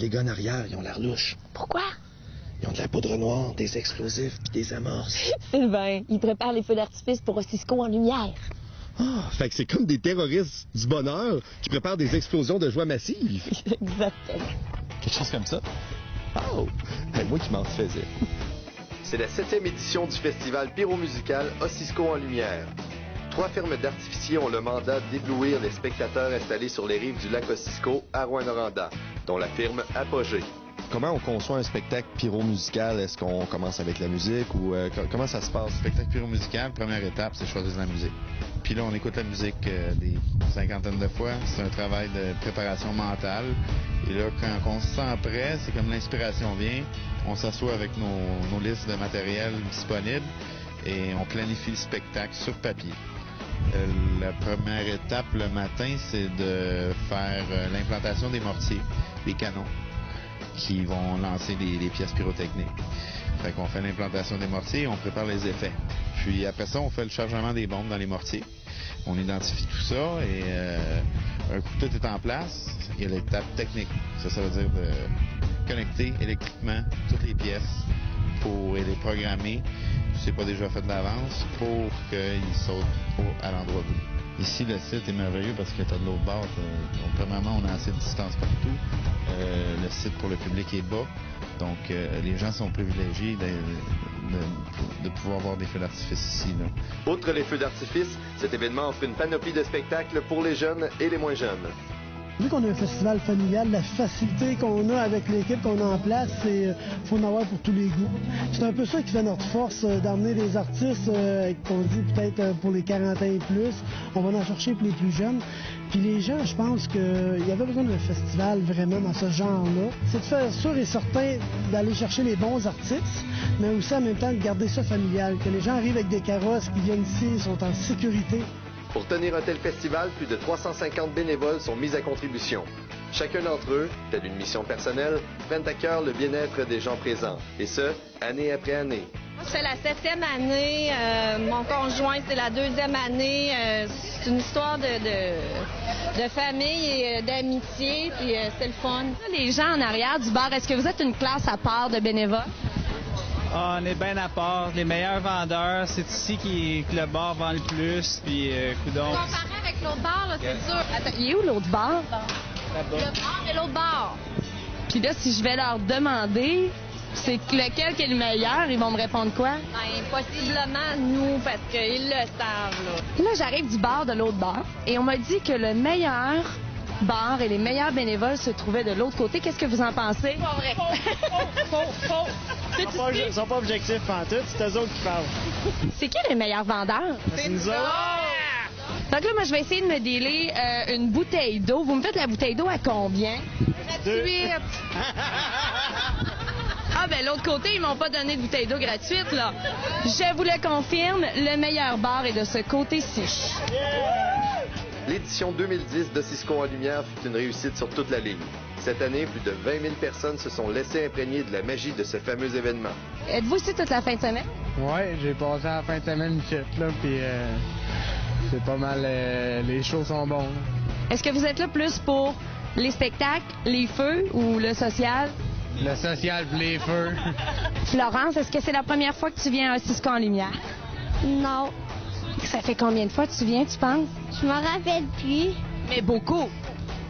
les gars en arrière, ils ont l'air louches. Pourquoi? Ils ont de la poudre noire, des explosifs puis des amorces. Sylvain, il prépare les feux d'artifice pour Ossisco en lumière. Ah, fait que c'est comme des terroristes du bonheur qui préparent des explosions de joie massive. Exactement. Quelque chose comme ça. Oh, ben moi qui m'en faisais. C'est la 7e édition du festival pyromusical Ossisco en lumière. 3 firmes d'artificiers ont le mandat d'éblouir les spectateurs installés sur les rives du lac Ossisco à Rouyn-Noranda, dont la firme Apogée. Comment on conçoit un spectacle pyromusical? Est-ce qu'on commence avec la musique ou comment ça se passe? Spectacle pyromusical, première étape, c'est choisir la musique. Puis là, on écoute la musique des cinquantaines de fois. C'est un travail de préparation mentale. Et là, quand on se sent prêt, c'est comme l'inspiration vient. On s'assoit avec nos listes de matériel disponibles et on planifie le spectacle sur papier. La première étape le matin, c'est de faire l'implantation des mortiers, des canons, qui vont lancer les pièces pyrotechniques. Fait qu'on fait l'implantation des mortiers et on prépare les effets. Puis après ça, on fait le chargement des bombes dans les mortiers. On identifie tout ça et un coup que tout est en place, il y a l'étape technique. Ça veut dire de connecter électriquement toutes les pièces pour les programmer, si c'est pas déjà fait d'avance, pour qu'ils sautent à l'endroit voulu. Ici, le site est merveilleux parce que tu as de l'autre bord. Premièrement, on a assez de distance partout. Le site pour le public est bas. Donc, les gens sont privilégiés de pouvoir voir des feux d'artifice ici. Là. Outre les feux d'artifice, cet événement offre une panoplie de spectacles pour les jeunes et les moins jeunes. Vu qu'on a un festival familial, la facilité qu'on a avec l'équipe qu'on a en place, c'est faut en avoir pour tous les goûts. C'est un peu ça qui fait notre force, d'emmener des artistes qu'on dit peut-être pour les 40 ans et plus. On va en chercher pour les plus jeunes. Puis les gens, je pense qu'il y avait besoin d'un festival vraiment dans ce genre-là. C'est de faire sûr et certain d'aller chercher les bons artistes, mais aussi en même temps de garder ça familial. Que les gens arrivent avec des carrosses qui viennent ici, ils sont en sécurité. Pour tenir un tel festival, plus de 350 bénévoles sont mis à contribution. Chacun d'entre eux, telle une mission personnelle, prennent à cœur le bien-être des gens présents, et ce, année après année. C'est la 7e année, mon conjoint, c'est la 2e année. C'est une histoire de famille et d'amitié, puis c'est le fun. Les gens en arrière du bar, est-ce que vous êtes une classe à part de bénévoles? Ah, on est bien à part. Les meilleurs vendeurs, c'est ici que le bar vend le plus, puis coudonc. Comparé avec l'autre bar, là, c'est sûr. Attends, il est où l'autre bar? Le bar et l'autre bar. Puis là, si je vais leur demander c'est lequel qui est le meilleur, ils vont me répondre quoi? Ben, possiblement nous, parce qu'ils le savent, là. Là, j'arrive du bar de l'autre bar et on m'a dit que le meilleur bar et les meilleurs bénévoles se trouvaient de l'autre côté. Qu'est-ce que vous en pensez? Pas vrai. Ils sont pas objectifs en tout, c'est eux autres qui parlent. C'est qui les meilleurs vendeurs? C'est nous autres. Donc là, moi, je vais essayer de me dealer une bouteille d'eau. Vous me faites la bouteille d'eau à combien? Gratuite. Ah, ben l'autre côté, ils m'ont pas donné de bouteille d'eau gratuite, là. Je vous le confirme, le meilleur bar est de ce côté-ci. L'édition 2010 d'Ossisco en lumière fut une réussite sur toute la ligne. Cette année, plus de 20 000 personnes se sont laissées imprégner de la magie de ce fameux événement. Êtes-vous ici toute la fin de semaine? Oui, j'ai passé la fin de semaine ici, là, puis c'est pas mal, les shows sont bons. Là. Est-ce que vous êtes là plus pour les spectacles, les feux ou le social? Le social puis les feux. Florence, est-ce que c'est la première fois que tu viens à Ossisco en lumière? Non, Ça fait combien de fois que tu viens, tu penses? je m'en rappelle plus. Mais beaucoup.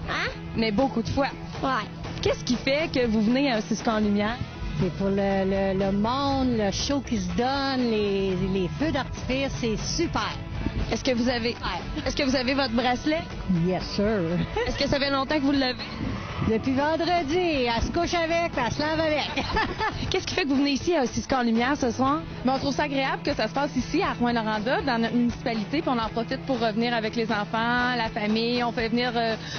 Hein? Mais beaucoup de fois. Ouais. Qu'est-ce qui fait que vous venez à Ossisco en lumière? C'est pour le monde, le show qui se donne, les feux d'artifice, c'est super. Est-ce que vous avez votre bracelet? Yes, sir. Est-ce que ça fait longtemps que vous l'avez? Depuis vendredi, elle se couche avec, puis elle se lave avec. Qu'est-ce qui fait que vous venez ici à Ossisco en lumière ce soir? Mais on trouve ça agréable que ça se passe ici, à Rouyn-Noranda, dans notre municipalité, puis on en profite pour revenir avec les enfants, la famille. On fait venir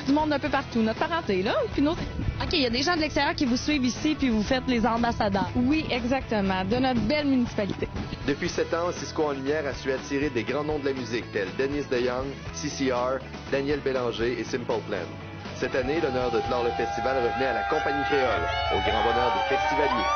du monde d'un peu partout. Notre parenté, là, puis notre... OK, il y a des gens de l'extérieur qui vous suivent ici, puis vous faites les ambassadeurs. Oui, exactement, de notre belle municipalité. Depuis 7 ans, Ossisco en lumière a su attirer des grands noms de la musique tels Dennis DeYoung, CCR, Daniel Bélanger et Simple Plan. Cette année, l'honneur de clore le festival revenait à la Compagnie Créole, au grand bonheur des festivaliers.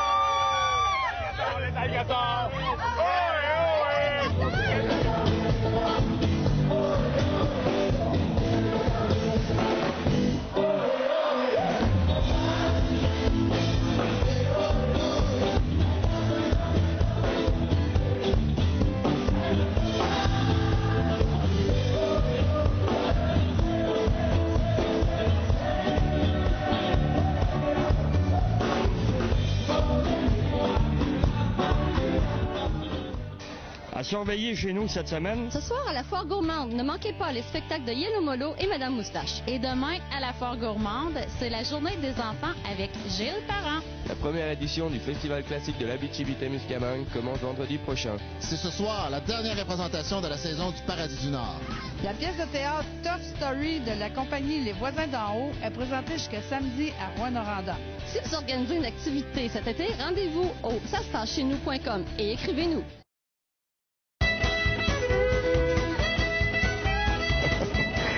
À surveiller chez nous cette semaine. Ce soir, à la Foire Gourmande, ne manquez pas les spectacles de Yellow Molo et Madame Moustache. Et demain, à la Foire Gourmande, c'est la journée des enfants avec Gilles Parent. La première édition du Festival classique de l'Abitibi-Témiscamingue commence vendredi prochain. C'est ce soir la dernière représentation de la saison du Paradis du Nord. La pièce de théâtre Tough Story de la compagnie Les Voisins d'en haut est présentée jusqu'à samedi à Rouyn-Noranda. Si vous organisez une activité cet été, rendez-vous au saspascheznou.com et écrivez-nous.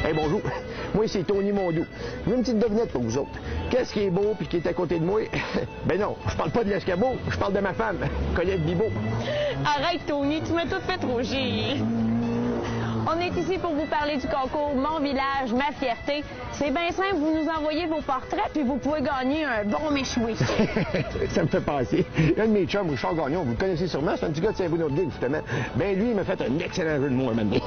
Hey, bonjour. Moi, c'est Tony Mondou. J'ai une petite devinette pour vous autres. Qu'est-ce qui est beau puis qui est à côté de moi? Ben non, je parle pas de l'escabeau, je parle de ma femme, Colette Bibeau. Arrête, Tony, tu m'as tout fait rougir. On est ici pour vous parler du concours Mon Village, Ma Fierté. C'est bien simple, vous nous envoyez vos portraits puis vous pouvez gagner un bon méchoui. Ça me fait penser. Un de mes chums, Richard Gagnon, vous le connaissez sûrement, c'est un petit gars de Saint-Bruno-de-Ville, justement. Ben lui, il m'a fait un excellent jeu de mots un moment donné.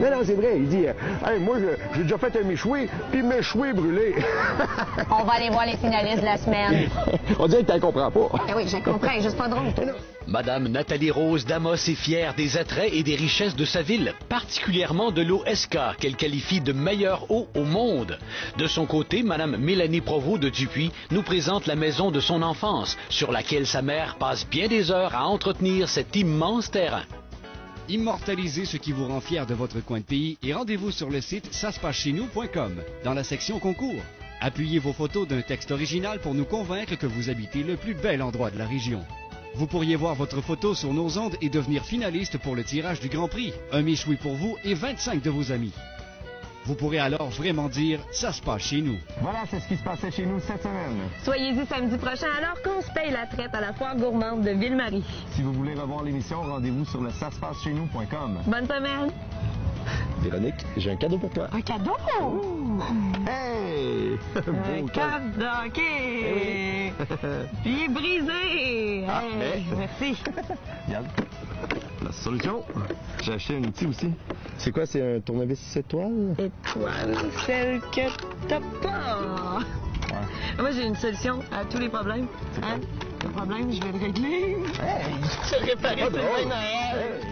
Non, c'est vrai, il dit hey, moi, j'ai déjà fait un méchoui, puis méchoui brûlé. On va aller voir les finalistes de la semaine. On dirait que tu ne comprends pas. Eh oui, je comprends, juste pas drôle. Madame Nathalie Rose Damos est fière des attraits et des richesses de sa ville, particulièrement de l'eau Esca, qu'elle qualifie de meilleure eau au monde. De son côté, Madame Mélanie Provost de Dupuis nous présente la maison de son enfance, sur laquelle sa mère passe bien des heures à entretenir cet immense terrain. Immortalisez ce qui vous rend fier de votre coin de pays et rendez-vous sur le site saspascheznou.com dans la section concours. Appuyez vos photos d'un texte original pour nous convaincre que vous habitez le plus bel endroit de la région. Vous pourriez voir votre photo sur nos ondes et devenir finaliste pour le tirage du Grand Prix. Un méchoui pour vous et 25 de vos amis. Vous pourrez alors vraiment dire « ça se passe chez nous ». Voilà, c'est ce qui se passait chez nous cette semaine. Soyez-y samedi prochain alors qu'on se paye la traite à la Foire Gourmande de Ville-Marie. Si vous voulez revoir l'émission, rendez-vous sur le saspascheznou.com. Bonne semaine. Véronique, j'ai un cadeau pour toi. Un cadeau? Hey! Un cadeau, OK. Oui. Puis il est brisé. Ah, hey, merci. Regarde, la solution. J'ai acheté un outil aussi. C'est quoi, c'est un tournevis étoile? Étoile, celle que t'as pas. Ouais. Moi, j'ai une solution à tous les problèmes. Hein? Le problème, je vais le régler. Hey! Je vais réparer ce Noël. Hey.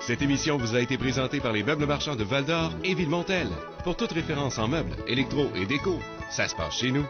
Cette émission vous a été présentée par les meubles marchands de Val-d'Or et Ville-Montel. Pour toute référence en meubles, électro et déco, ça se passe chez nous.